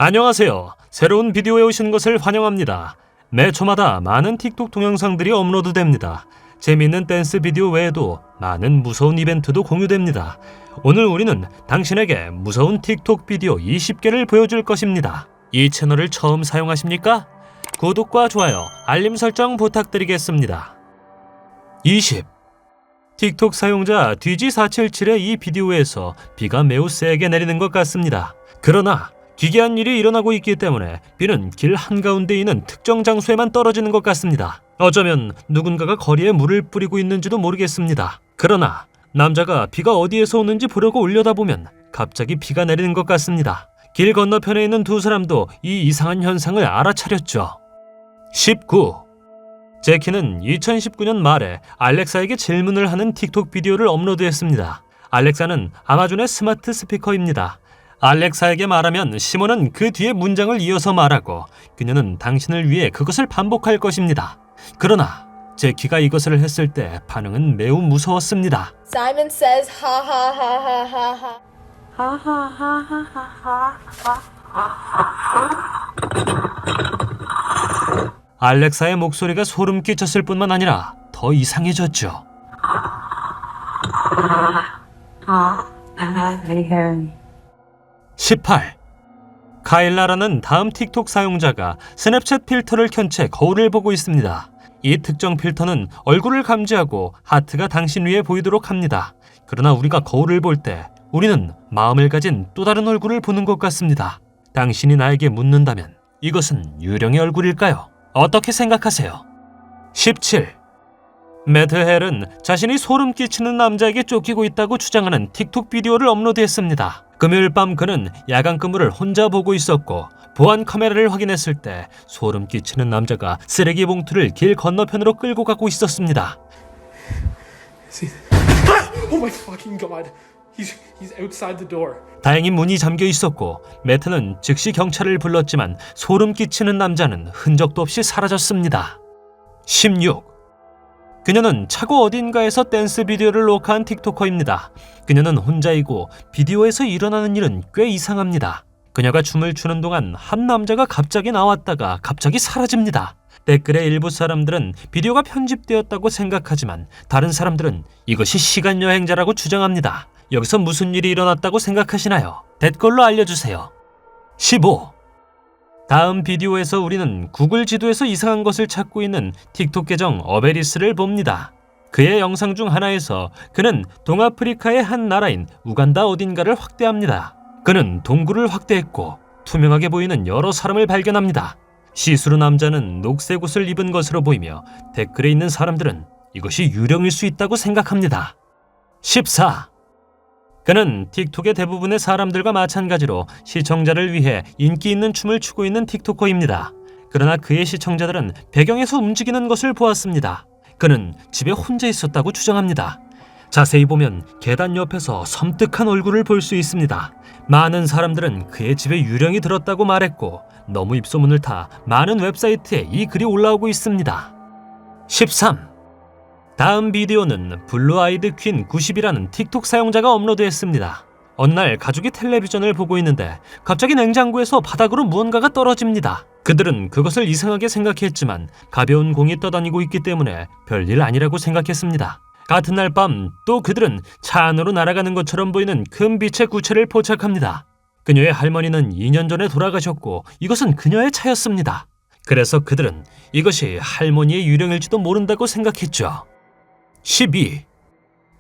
안녕하세요. 새로운 비디오에 오신 것을 환영합니다. 매 초마다 많은 틱톡 동영상들이 업로드됩니다. 재미있는 댄스 비디오 외에도 많은 무서운 이벤트도 공유됩니다. 오늘 우리는 당신에게 무서운 틱톡 비디오 20개를 보여줄 것입니다. 이 채널을 처음 사용하십니까? 구독과 좋아요, 알림 설정 부탁드리겠습니다. 20. 틱톡 사용자 DG477의 이 비디오에서 비가 매우 세게 내리는 것 같습니다. 그러나 기괴한 일이 일어나고 있기 때문에 비는 길 한가운데 있는 특정 장소에만 떨어지는 것 같습니다. 어쩌면 누군가가 거리에 물을 뿌리고 있는지도 모르겠습니다. 그러나 남자가 비가 어디에서 오는지 보려고 올려다보면 갑자기 비가 내리는 것 같습니다. 길 건너편에 있는 두 사람도 이 이상한 현상을 알아차렸죠. 19. 제키는 2019년 말에 알렉사에게 질문을 하는 틱톡 비디오를 업로드했습니다. 알렉사는 아마존의 스마트 스피커입니다. 알렉사에게 말하면 시몬은 그 뒤에 문장을 이어서 말하고 그녀는 당신을 위해 그것을 반복할 것입니다. 그러나 제키가 이것을 했을 때 반응은 매우 무서웠습니다. Simon says ha ha ha ha ha ha. Ha ha ha ha ha ha. 알렉사의 목소리가 소름 끼쳤을 뿐만 아니라 더 이상해졌죠. 18. 카일라라는 다음 틱톡 사용자가 스냅챗 필터를 켠 채 거울을 보고 있습니다. 이 특정 필터는 얼굴을 감지하고 하트가 당신 위에 보이도록 합니다. 그러나 우리가 거울을 볼 때 우리는 마음을 가진 또 다른 얼굴을 보는 것 같습니다. 당신이 나에게 묻는다면 이것은 유령의 얼굴일까요? 어떻게 생각하세요? 17. 매드 헬은 자신이 소름 끼치는 남자에게 쫓기고 있다고 주장하는 틱톡 비디오를 업로드했습니다. 금요일 밤 그는 야간 근무를 혼자 보고 있었고 보안 카메라를 확인했을 때 소름 끼치는 남자가 쓰레기 봉투를 길 건너편으로 끌고 가고 있었습니다. Oh my fucking god. He's outside the door. 다행히 문이 잠겨 있었고 매트는 즉시 경찰을 불렀지만 소름 끼치는 남자는 흔적도 없이 사라졌습니다. 16. 그녀는 차고 어딘가에서 댄스 비디오를 녹화한 틱토커입니다. 그녀는 혼자이고 비디오에서 일어나는 일은 꽤 이상합니다. 그녀가 춤을 추는 동안 한 남자가 갑자기 나왔다가 갑자기 사라집니다. 댓글의 일부 사람들은 비디오가 편집되었다고 생각하지만 다른 사람들은 이것이 시간여행자라고 주장합니다. 여기서 무슨 일이 일어났다고 생각하시나요? 댓글로 알려주세요. 15. 다음 비디오에서 우리는 구글 지도에서 이상한 것을 찾고 있는 틱톡 계정 어베리스를 봅니다. 그의 영상 중 하나에서 그는 동아프리카의 한 나라인 우간다 어딘가를 확대합니다. 그는 동굴을 확대했고 투명하게 보이는 여러 사람을 발견합니다. 시스루 남자는 녹색 옷을 입은 것으로 보이며 댓글에 있는 사람들은 이것이 유령일 수 있다고 생각합니다. 14. 그는 틱톡의 대부분의 사람들과 마찬가지로 시청자를 위해 인기 있는 춤을 추고 있는 틱토커입니다. 그러나 그의 시청자들은 배경에서 움직이는 것을 보았습니다. 그는 집에 혼자 있었다고 주장합니다. 자세히 보면 계단 옆에서 섬뜩한 얼굴을 볼 수 있습니다. 많은 사람들은 그의 집에 유령이 들었다고 말했고 너무 입소문을 타 많은 웹사이트에 이 글이 올라오고 있습니다. 13. 다음 비디오는 블루 아이드 퀸 90이라는 틱톡 사용자가 업로드했습니다. 어느 날 가족이 텔레비전을 보고 있는데 갑자기 냉장고에서 바닥으로 무언가가 떨어집니다. 그들은 그것을 이상하게 생각했지만 가벼운 공이 떠다니고 있기 때문에 별일 아니라고 생각했습니다. 같은 날 밤 또 그들은 차 안으로 날아가는 것처럼 보이는 큰 빛의 구체를 포착합니다. 그녀의 할머니는 2년 전에 돌아가셨고 이것은 그녀의 차였습니다. 그래서 그들은 이것이 할머니의 유령일지도 모른다고 생각했죠. 12.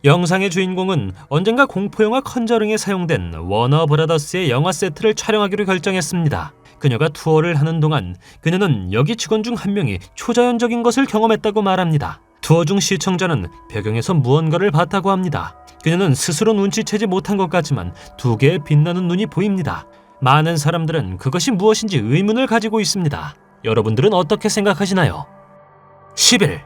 영상의 주인공은 언젠가 공포영화 컨저링에 사용된 워너 브라더스의 영화 세트를 촬영하기로 결정했습니다. 그녀가 투어를 하는 동안 그녀는 여기 직원 중 한 명이 초자연적인 것을 경험했다고 말합니다. 투어 중 시청자는 배경에서 무언가를 봤다고 합니다. 그녀는 스스로 눈치채지 못한 것 같지만 두 개의 빛나는 눈이 보입니다. 많은 사람들은 그것이 무엇인지 의문을 가지고 있습니다. 여러분들은 어떻게 생각하시나요? 11.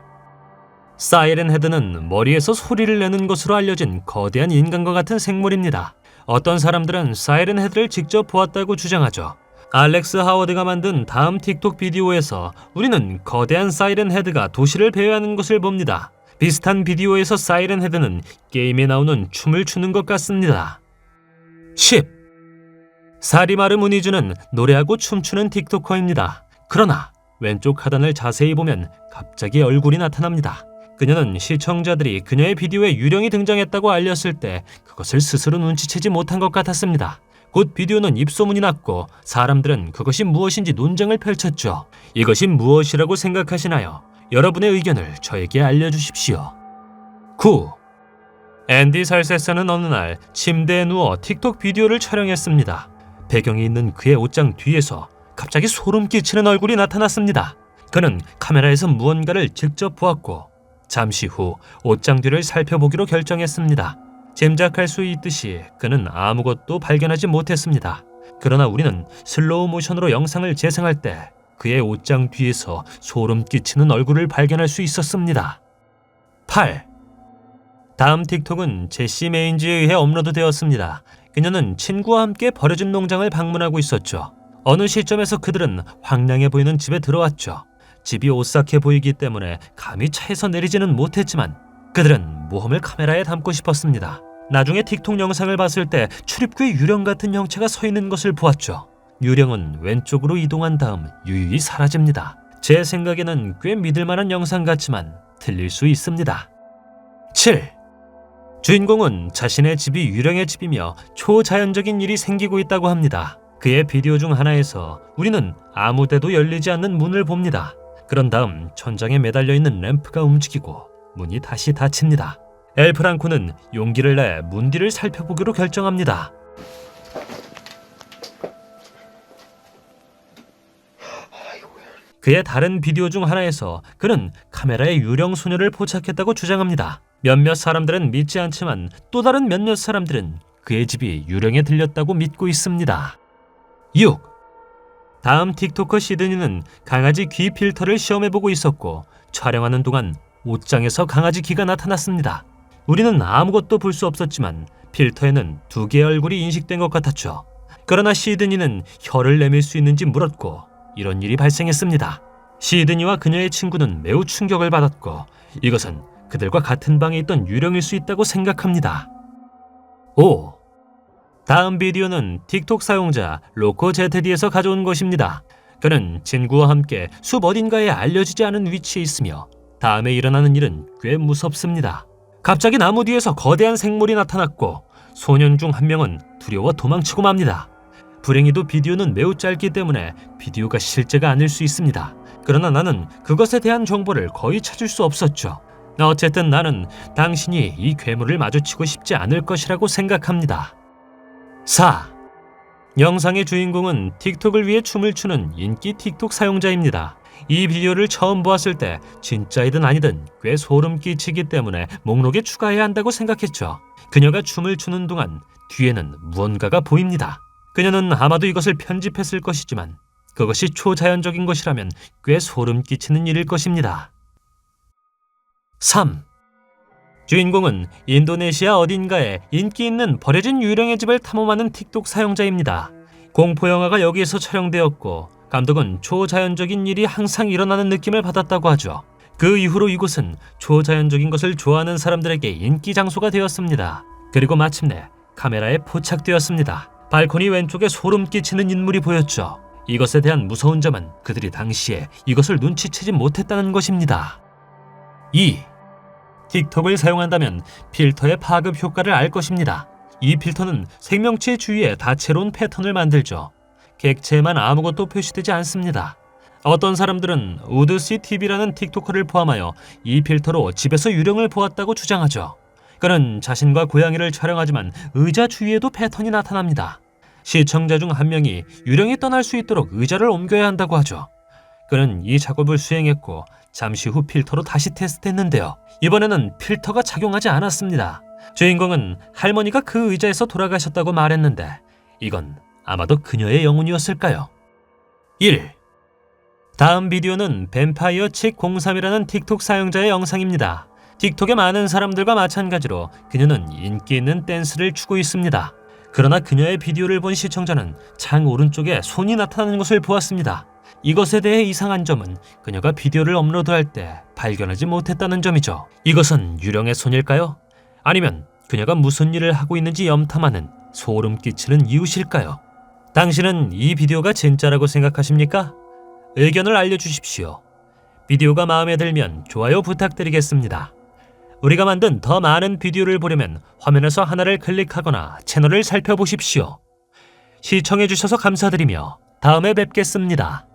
사이렌 헤드는 머리에서 소리를 내는 것으로 알려진 거대한 인간과 같은 생물입니다. 어떤 사람들은 사이렌 헤드를 직접 보았다고 주장하죠. 알렉스 하워드가 만든 다음 틱톡 비디오에서 우리는 거대한 사이렌 헤드가 도시를 배회하는 것을 봅니다. 비슷한 비디오에서 사이렌 헤드는 게임에 나오는 춤을 추는 것 같습니다. 10. 사리마르 무니즈는 노래하고 춤추는 틱토커입니다. 그러나 왼쪽 하단을 자세히 보면 갑자기 얼굴이 나타납니다. 그녀는 시청자들이 그녀의 비디오에 유령이 등장했다고 알렸을 때 그것을 스스로 눈치채지 못한 것 같았습니다. 곧 비디오는 입소문이 났고 사람들은 그것이 무엇인지 논쟁을 펼쳤죠. 이것이 무엇이라고 생각하시나요? 여러분의 의견을 저에게 알려주십시오. 9. 앤디 살세사는 어느 날 침대에 누워 틱톡 비디오를 촬영했습니다. 배경에 있는 그의 옷장 뒤에서 갑자기 소름 끼치는 얼굴이 나타났습니다. 그는 카메라에서 무언가를 직접 보았고 잠시 후 옷장 뒤를 살펴보기로 결정했습니다. 짐작할 수 있듯이 그는 아무것도 발견하지 못했습니다. 그러나 우리는 슬로우 모션으로 영상을 재생할 때 그의 옷장 뒤에서 소름 끼치는 얼굴을 발견할 수 있었습니다. 8. 다음 틱톡은 제시 메인지에 의해 업로드되었습니다. 그녀는 친구와 함께 버려진 농장을 방문하고 있었죠. 어느 시점에서 그들은 황량해 보이는 집에 들어왔죠. 집이 오싹해 보이기 때문에 감히 차에서 내리지는 못했지만 그들은 모험을 카메라에 담고 싶었습니다. 나중에 틱톡 영상을 봤을 때 출입구에 유령 같은 형체가 서 있는 것을 보았죠. 유령은 왼쪽으로 이동한 다음 유유히 사라집니다. 제 생각에는 꽤 믿을만한 영상 같지만 틀릴 수 있습니다. 7. 주인공은 자신의 집이 유령의 집이며 초자연적인 일이 생기고 있다고 합니다. 그의 비디오 중 하나에서 우리는 아무 데도 열리지 않는 문을 봅니다. 그런 다음 천장에 매달려 있는 램프가 움직이고 문이 다시 닫힙니다. 엘프랑코는 용기를 내 문 뒤를 살펴보기로 결정합니다. 그의 다른 비디오 중 하나에서 그는 카메라에 유령 소녀를 포착했다고 주장합니다. 몇몇 사람들은 믿지 않지만 또 다른 몇몇 사람들은 그의 집이 유령에 들렸다고 믿고 있습니다. 6. 다음 틱토커 시드니는 강아지 귀 필터를 시험해보고 있었고 촬영하는 동안 옷장에서 강아지 귀가 나타났습니다. 우리는 아무것도 볼 수 없었지만 필터에는 두 개의 얼굴이 인식된 것 같았죠. 그러나 시드니는 혀를 내밀 수 있는지 물었고 이런 일이 발생했습니다. 시드니와 그녀의 친구는 매우 충격을 받았고 이것은 그들과 같은 방에 있던 유령일 수 있다고 생각합니다. 5. 다음 비디오는 틱톡 사용자 로코제테디에서 가져온 것입니다. 그는 친구와 함께 숲 어딘가에 알려지지 않은 위치에 있으며 다음에 일어나는 일은 꽤 무섭습니다. 갑자기 나무 뒤에서 거대한 생물이 나타났고 소년 중 한 명은 두려워 도망치고 맙니다. 불행히도 비디오는 매우 짧기 때문에 비디오가 실제가 아닐 수 있습니다. 그러나 나는 그것에 대한 정보를 거의 찾을 수 없었죠. 어쨌든 나는 당신이 이 괴물을 마주치고 싶지 않을 것이라고 생각합니다. 4. 영상의 주인공은 틱톡을 위해 춤을 추는 인기 틱톡 사용자입니다. 이 비디오를 처음 보았을 때 진짜이든 아니든 꽤 소름 끼치기 때문에 목록에 추가해야 한다고 생각했죠. 그녀가 춤을 추는 동안 뒤에는 무언가가 보입니다. 그녀는 아마도 이것을 편집했을 것이지만 그것이 초자연적인 것이라면 꽤 소름 끼치는 일일 것입니다. 3. 주인공은 인도네시아 어딘가에 인기 있는 버려진 유령의 집을 탐험하는 틱톡 사용자입니다. 공포영화가 여기에서 촬영되었고 감독은 초자연적인 일이 항상 일어나는 느낌을 받았다고 하죠. 그 이후로 이곳은 초자연적인 것을 좋아하는 사람들에게 인기 장소가 되었습니다. 그리고 마침내 카메라에 포착되었습니다. 발코니 왼쪽에 소름 끼치는 인물이 보였죠. 이것에 대한 무서운 점은 그들이 당시에 이것을 눈치채지 못했다는 것입니다. 2. 틱톡을 사용한다면 필터의 파급 효과를 알 것입니다. 이 필터는 생명체 주위에 다채로운 패턴을 만들죠. 객체에만 아무것도 표시되지 않습니다. 어떤 사람들은 우드씨TV라는 틱토커를 포함하여 이 필터로 집에서 유령을 보았다고 주장하죠. 그는 자신과 고양이를 촬영하지만 의자 주위에도 패턴이 나타납니다. 시청자 중 한 명이 유령이 떠날 수 있도록 의자를 옮겨야 한다고 하죠. 그는 이 작업을 수행했고 잠시 후 필터로 다시 테스트했는데요. 이번에는 필터가 작용하지 않았습니다. 주인공은 할머니가 그 의자에서 돌아가셨다고 말했는데 이건 아마도 그녀의 영혼이었을까요? 1. 다음 비디오는 뱀파이어 칙 03이라는 틱톡 사용자의 영상입니다. 틱톡의 많은 사람들과 마찬가지로 그녀는 인기 있는 댄스를 추고 있습니다. 그러나 그녀의 비디오를 본 시청자는 창 오른쪽에 손이 나타나는 것을 보았습니다. 이것에 대해 이상한 점은 그녀가 비디오를 업로드할 때 발견하지 못했다는 점이죠. 이것은 유령의 손일까요? 아니면 그녀가 무슨 일을 하고 있는지 염탐하는 소름 끼치는 이웃일까요? 당신은 이 비디오가 진짜라고 생각하십니까? 의견을 알려주십시오. 비디오가 마음에 들면 좋아요 부탁드리겠습니다. 우리가 만든 더 많은 비디오를 보려면 화면에서 하나를 클릭하거나 채널을 살펴보십시오. 시청해주셔서 감사드리며 다음에 뵙겠습니다.